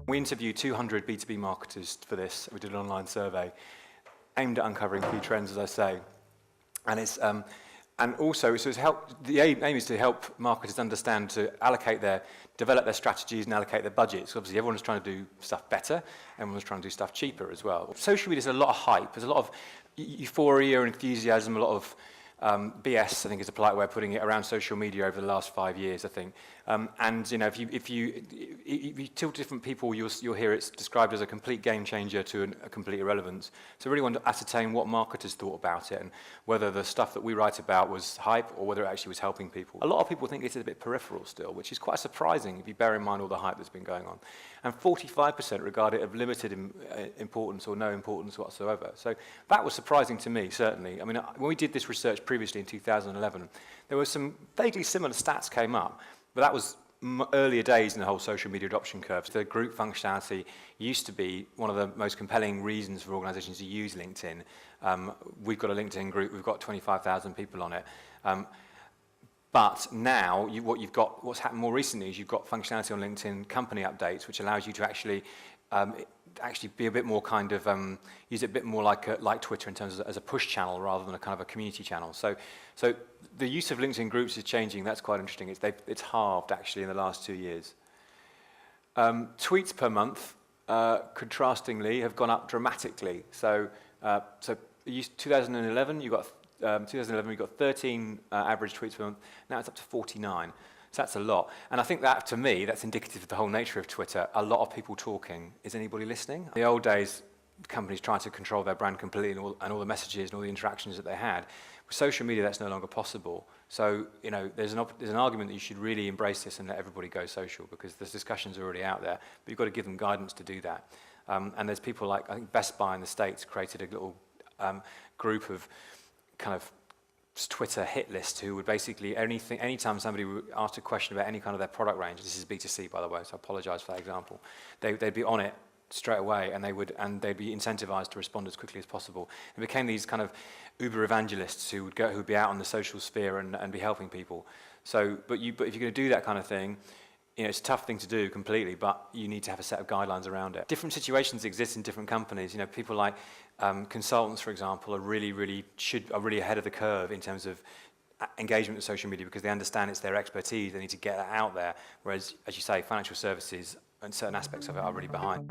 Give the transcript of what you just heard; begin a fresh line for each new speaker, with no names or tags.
We interviewed 200 B2B marketers for this. We did an online survey aimed at uncovering key trends, as I say. And it's and also so it's the aim is to help marketers understand to develop their strategies and allocate their budgets. Obviously, everyone's trying to do stuff better. Everyone's trying to do stuff cheaper as well. Social media, there's a lot of hype. There's a lot of euphoria and enthusiasm, a lot of BS, I think is a polite way of putting it, around social media over the last 5 years, I think. And you know, if you talk to different people, you'll hear it's described as a complete game changer to a complete irrelevance. So I really want to ascertain what marketers thought about it and whether the stuff that we write about was hype or whether it actually was helping people. A lot of people think it's a bit peripheral still, which is quite surprising if you bear in mind all the hype that's been going on. And 45% regard it of limited importance or no importance whatsoever. So that was surprising to me, certainly. I mean, when we did this research previously in 2011, there were some vaguely similar stats came up, but that was earlier days in the whole social media adoption curve. The group functionality used to be one of the most compelling reasons for organizations to use LinkedIn. We've got a LinkedIn group, we've got 25,000 people on it. But now, what's happened more recently is you've got functionality on LinkedIn company updates, which allows you to actually be a bit more kind of, use it a bit more like Twitter in terms of as a push channel rather than a kind of a community channel. So the use of LinkedIn groups is changing. That's quite interesting. It's halved actually in the last 2 years. Tweets per month, contrastingly, have gone up dramatically. So 2011, you got 13 average tweets per month. Now it's up to 49. So that's a lot. And I think that, to me, that's indicative of the whole nature of Twitter. A lot of people talking. Is anybody listening? In the old days, companies tried to control their brand completely and all the messages and all the interactions that they had. With social media, that's no longer possible. So, you know, there's an argument that you should really embrace this and let everybody go social because there's discussions already out there, but you've got to give them guidance to do that. And there's people like, I think Best Buy in the States created a little group of kind of Twitter hit list who would basically anytime somebody would ask a question about any kind of their product range, this is B2C by the way, so I apologize for that example, they'd be on it straight away and they'd be incentivized to respond as quickly as possible. It became these kind of Uber evangelists who would be out on the social sphere and be helping people. So, but if you're going to do that kind of thing, you know, it's a tough thing to do completely, but you need to have a set of guidelines around it. Different situations exist in different companies. You know, people like consultants, for example, are really ahead of the curve in terms of engagement with social media because they understand it's their expertise. They need to get that out there. Whereas, as you say, financial services and certain aspects of it are really behind.